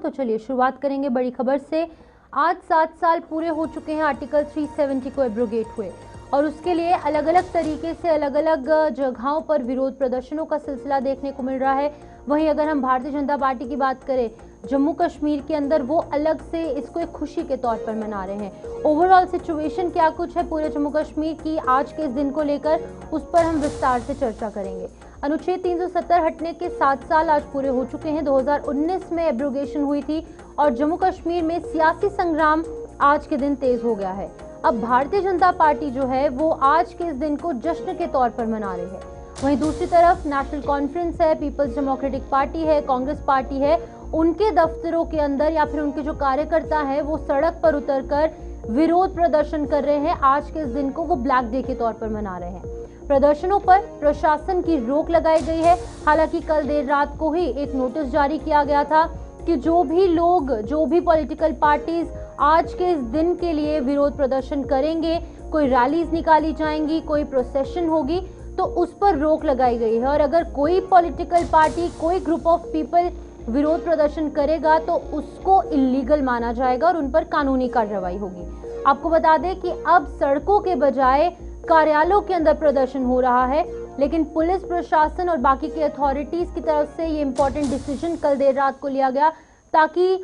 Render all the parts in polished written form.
तो चलिए शुरुआत करेंगे बड़ी खबर से। आज 7 साल पूरे हो चुके हैं आर्टिकल 370 को एब्रोगेट हुए और उसके लिए अलग अलग तरीके से अलग अलग जगहों पर विरोध प्रदर्शनों का सिलसिला देखने को मिल रहा है। वहीं अगर हम भारतीय जनता पार्टी की बात करें, जम्मू कश्मीर के अंदर वो अलग से इसको एक खुशी के तौर पर मना रहे हैं। ओवरऑल सिचुएशन क्या कुछ है पूरे जम्मू कश्मीर की आज के इस दिन को लेकर, उस पर हम विस्तार से चर्चा करेंगे। अनुच्छेद 370 हटने के 7 साल आज पूरे हो चुके हैं। 2019 में एब्रोगेशन हुई थी और जम्मू कश्मीर में सियासी संग्राम आज के दिन तेज हो गया है। अब भारतीय जनता पार्टी जो है वो आज के इस दिन को जश्न के तौर पर मना रही है। वहीं दूसरी तरफ नेशनल कॉन्फ्रेंस है, पीपल्स डेमोक्रेटिक पार्टी है, कांग्रेस पार्टी है, उनके दफ्तरों के अंदर या फिर उनके जो कार्यकर्ता हैं वो सड़क पर उतरकर विरोध प्रदर्शन कर रहे हैं। आज के इस दिन को वो ब्लैक डे के तौर पर मना रहे हैं। प्रदर्शनों पर प्रशासन की रोक लगाई गई है। हालांकि कल देर रात को ही एक नोटिस जारी किया गया था कि जो भी पॉलिटिकल पार्टीज आज के इस दिन के लिए विरोध प्रदर्शन करेंगे, कोई रैलीज निकाली जाएंगी, कोई प्रोसेशन होगी, तो उस पर रोक लगाई गई है। और अगर कोई पॉलिटिकल पार्टी, कोई ग्रुप ऑफ पीपल विरोध प्रदर्शन करेगा तो उसको इलीगल माना जाएगा और उन पर कानूनी कार्रवाई होगी। आपको बता दें कि अब सड़कों के बजाय कार्यालयों के अंदर प्रदर्शन हो रहा है, लेकिन पुलिस प्रशासन और बाकी की अथॉरिटीज की तरफ से ये इंपॉर्टेंट डिसीजन कल देर रात को लिया गया ताकि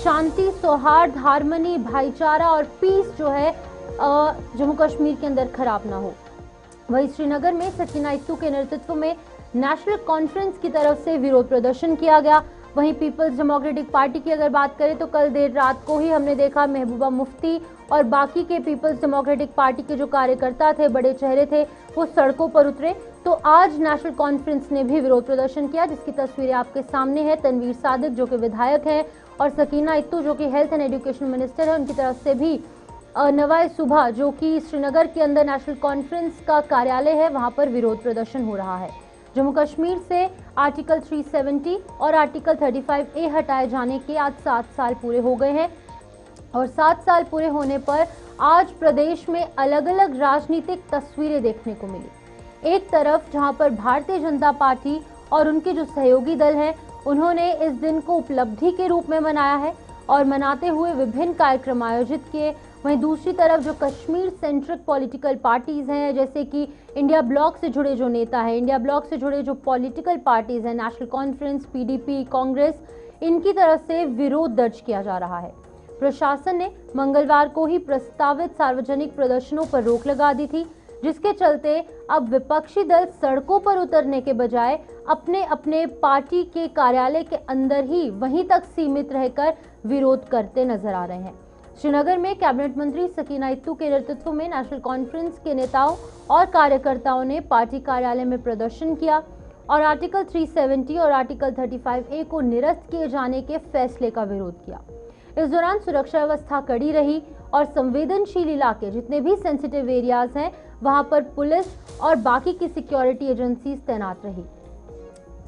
शांति, सौहार्द, हार्मनी, भाईचारा और पीस जो है जम्मू कश्मीर के अंदर खराब ना हो। वहीं श्रीनगर में सकीना इत्तू के नेतृत्व में नेशनल कॉन्फ्रेंस की तरफ से विरोध प्रदर्शन किया गया। वहीं पीपल्स डेमोक्रेटिक पार्टी की अगर बात करें तो कल देर रात को ही हमने देखा महबूबा मुफ्ती और बाकी के पीपल्स डेमोक्रेटिक पार्टी के जो कार्यकर्ता थे, बड़े चेहरे थे, वो सड़कों पर उतरे। तो आज नेशनल कॉन्फ्रेंस ने भी विरोध प्रदर्शन किया, जिसकी तस्वीरें आपके सामने है। तनवीर सादिक जो कि विधायक हैं और सकीना इत्तू जो कि हेल्थ एंड एजुकेशन मिनिस्टर है, उनकी तरफ से भी नवाए सुबह जो कि श्रीनगर के अंदर नेशनल कॉन्फ्रेंस का कार्यालय है, वहां पर विरोध प्रदर्शन हो रहा है। जम्मू कश्मीर से आर्टिकल 370 और आर्टिकल 35A हटाए जाने के आज 7 साल पूरे हो गए हैं और 7 साल पूरे होने पर आज प्रदेश में अलग अलग राजनीतिक तस्वीरें देखने को मिली। एक तरफ जहां पर भारतीय जनता पार्टी और उनके जो सहयोगी दल हैं, उन्होंने इस दिन को उपलब्धि के रूप में मनाया है और मनाते हुए विभिन्न कार्यक्रम आयोजित किए। वहीं दूसरी तरफ जो कश्मीर सेंट्रिक पॉलिटिकल पार्टीज हैं, जैसे कि इंडिया ब्लॉक से जुड़े जो नेता हैं, इंडिया ब्लॉक से जुड़े जो पॉलिटिकल पार्टीज हैं, नेशनल कॉन्फ्रेंस, पीडीपी, कांग्रेस, इनकी तरफ से विरोध दर्ज किया जा रहा है। प्रशासन ने मंगलवार को ही प्रस्तावित सार्वजनिक प्रदर्शनों पर रोक लगा दी थी, जिसके चलते अब विपक्षी दल सड़कों पर उतरने के बजाय अपने अपने पार्टी के कार्यालय के अंदर ही वहीं तक सीमित रहकर विरोध करते नजर आ रहे हैं। श्रीनगर में कैबिनेट मंत्री सकीना इत्तू के नेतृत्व में नेशनल कॉन्फ्रेंस के नेताओं और कार्यकर्ताओं ने पार्टी कार्यालय में प्रदर्शन किया और आर्टिकल 370 और आर्टिकल 35A को निरस्त किए जाने के फैसले का विरोध किया। इस दौरान सुरक्षा व्यवस्था कड़ी रही और संवेदनशील इलाके, जितने भी सेंसिटिव एरियाज हैं, वहां पर पुलिस और बाकी की सिक्योरिटी एजेंसीज तैनात रही।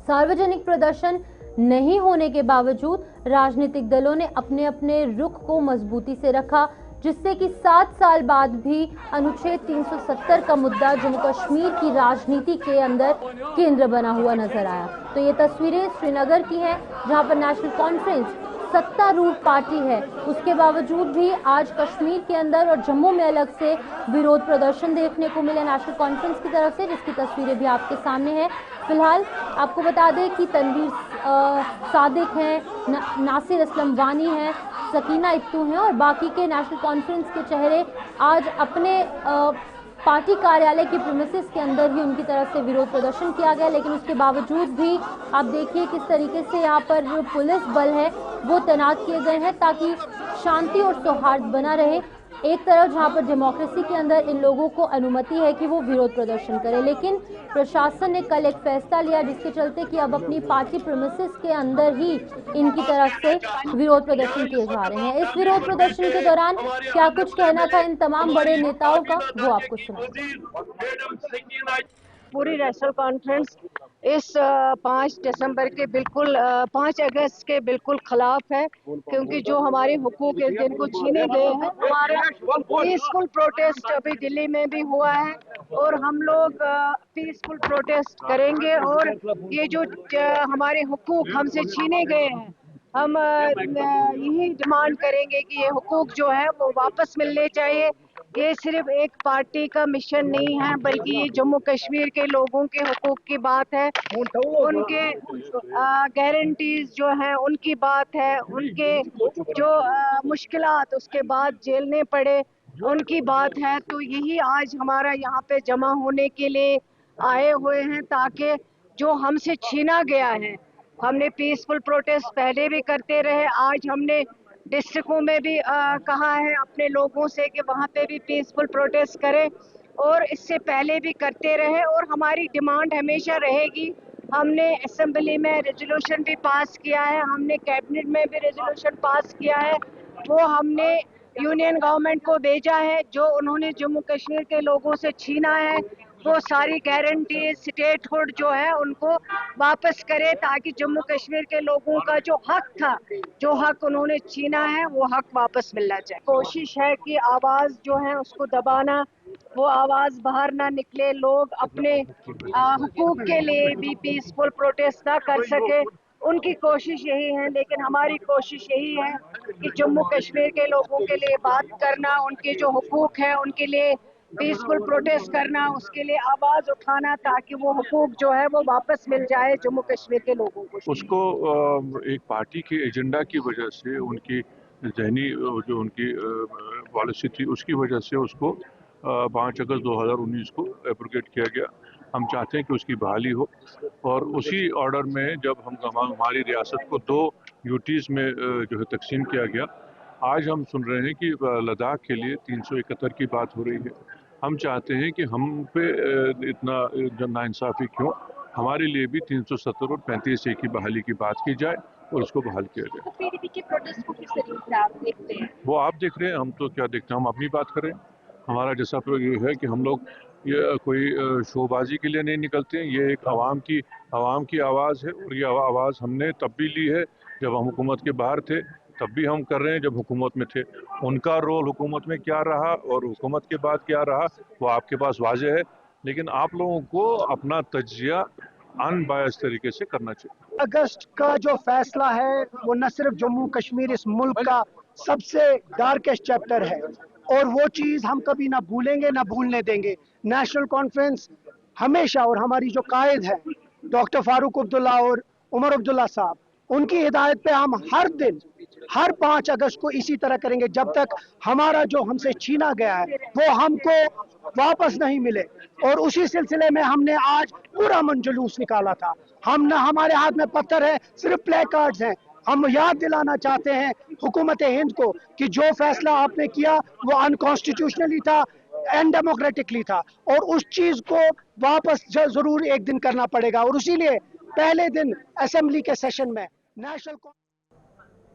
सार्वजनिक प्रदर्शन नहीं होने के बावजूद राजनीतिक दलों ने अपने अपने रुख को मजबूती से रखा, जिससे कि 7 साल बाद भी अनुच्छेद 370 का मुद्दा जम्मू कश्मीर की राजनीति के अंदर केंद्र बना हुआ नजर आया। तो ये तस्वीरें श्रीनगर की हैं, जहां पर नेशनल कॉन्फ्रेंस सत्तारूढ़ पार्टी है, उसके बावजूद भी आज कश्मीर के अंदर और जम्मू में अलग से विरोध प्रदर्शन देखने को मिले नेशनल कॉन्फ्रेंस की तरफ से, जिसकी तस्वीरें भी आपके सामने हैं। फिलहाल आपको बता दें कि तनवीर सादिक हैं, नासिर असलम वानी हैं, सकीना इत्तू हैं और बाकी के नेशनल कॉन्फ्रेंस के चेहरे आज अपने पार्टी कार्यालय की प्रीमिसेस के अंदर ही उनकी तरफ से विरोध प्रदर्शन किया गया। लेकिन उसके बावजूद भी आप देखिए किस तरीके से यहाँ पर जो पुलिस बल है वो तैनात किए गए हैं ताकि शांति और सौहार्द बना रहे। एक तरफ जहां पर डेमोक्रेसी के अंदर इन लोगों को अनुमति है कि वो विरोध प्रदर्शन करें, लेकिन प्रशासन ने कल एक फैसला लिया जिसके चलते कि अब अपनी पार्टी प्रीमिसेस के अंदर ही इनकी तरफ से विरोध प्रदर्शन किए जा रहे हैं। इस विरोध प्रदर्शन के दौरान क्या कुछ कहना था इन तमाम बड़े नेताओं का, वो आपको सुना। पूरी नेशनल कॉन्फ्रेंस इस 5 दिसंबर के बिल्कुल 5 अगस्त के बिल्कुल खिलाफ है, क्योंकि जो हमारे हुकूक इस दिन को छीने गए हैं। हमारा पीसफुल प्रोटेस्ट अभी दिल्ली में भी हुआ है और हम लोग पीसफुल प्रोटेस्ट करेंगे और ये जो हमारे हुकूक हमसे छीने गए हैं हम यही डिमांड करेंगे कि ये हुकूक जो है वो वापस मिलने चाहिए। ये सिर्फ एक पार्टी का मिशन नहीं है, बल्कि ये जम्मू कश्मीर के लोगों के हुकूक की बात है। उनके गारंटीज जो हैं उनकी बात है, उनके जो मुश्किलात उसके बाद झेलने पड़े उनकी बात है। तो यही आज हमारा यहाँ पे जमा होने के लिए आए हुए हैं, ताकि जो हमसे छीना गया है, हमने पीसफुल प्रोटेस्ट पहले भी करते रहे, आज हमने डिस्ट्रिक्टों में भी कहा है अपने लोगों से कि वहाँ पे भी पीसफुल प्रोटेस्ट करें, और इससे पहले भी करते रहे और हमारी डिमांड हमेशा रहेगी। हमने असेंबली में रेजोल्यूशन भी पास किया है, हमने कैबिनेट में भी रेजोल्यूशन पास किया है, वो हमने यूनियन गवर्नमेंट को भेजा है। जो उन्होंने जम्मू कश्मीर के लोगों से छीना है वो सारी गारंटी स्टेटहुड जो है उनको वापस करे, ताकि जम्मू कश्मीर के लोगों का जो हक था, जो हक उन्होंने छीना है, वो हक वापस मिलना चाहिए। कोशिश है कि आवाज़ जो है उसको दबाना, वो आवाज़ बाहर ना निकले, लोग अपने हुकूक के लिए भी पीसफुल प्रोटेस्ट ना कर सके। उनकी कोशिश यही है, लेकिन हमारी कोशिश यही है कि जम्मू कश्मीर के लोगों के लिए बात करना, उनके जो हुकूक है उनके लिए पीसफुल प्रोटेस्ट करना, उसके लिए आवाज़ उठाना, ताकि वो हुकूक जो है वो वापस मिल जाए जम्मू कश्मीर के लोगों को। उसको एक पार्टी के एजेंडा की वजह से, उनकी जहनी जो उनकी पॉलिसी थी उसकी वजह से उसको 5 अगस्त 2019 को एब्रोगेट किया गया। हम चाहते हैं कि उसकी बहाली हो, और उसी ऑर्डर में जब हमारी रियासत को 2 यूटीज़ में जो है तकसीम किया गया, आज हम सुन रहे हैं कि लद्दाख के लिए 371 की बात हो रही है। हम चाहते हैं कि हम पे इतना नाइंसाफ़ी क्यों, हमारे लिए भी 370 और 35A की बहाली की बात की जाए और उसको बहाल किया जाए। तो पीडीपी के प्रोटेस्ट को किस तरीके से आप देखते हैं? वो आप देख रहे हैं, हम तो क्या देखते हैं, हम अपनी बात करें। हमारा जैसा ये है कि हम लोग ये कोई शोबाजी के लिए नहीं निकलते हैं, ये एक आवाम की आवाज़ है, और ये आवाज़ हमने तब भी ली है जब हम हुकूमत के बाहर थे, तब भी हम कर रहे हैं जब हुकूमत में थे। उनका रोल हुकूमत में क्या रहा और हुकूमत के बाद क्या रहा वो आपके पास वाज़ेह है, लेकिन आप लोगों को अपना तज्जिया अनबायस तरीके से करना चाहिए। अगस्त का जो फैसला है वो न सिर्फ जम्मू कश्मीर इस मुल्क का सबसे डार्केस्ट चैप्टर है, और वो चीज़ हम कभी ना भूलेंगे ना भूलने देंगे। नेशनल कॉन्फ्रेंस हमेशा, और हमारी जो कायद है डॉक्टर फारूक अब्दुल्ला और उमर अब्दुल्ला साहब, उनकी हिदायत पे हम हर दिन हर 5 अगस्त को इसी तरह करेंगे, जब तक हमारा जो हमसे छीना गया है वो हमको वापस नहीं मिले। और उसी सिलसिले में हमने आज पूरा जुलूस निकाला था। हम ना, हमारे हाथ में पत्थर है, सिर्फ प्ले कार्ड्स हैं। हम याद दिलाना चाहते हैं हुकूमत हिंद को कि जो फैसला आपने किया वो अनकॉन्स्टिट्यूशनली था, अनडेमोक्रेटिकली था, और उस चीज को वापस जरूर एक दिन करना पड़ेगा। और इसीलिए पहले दिन असेंबली के सेशन में नेशनल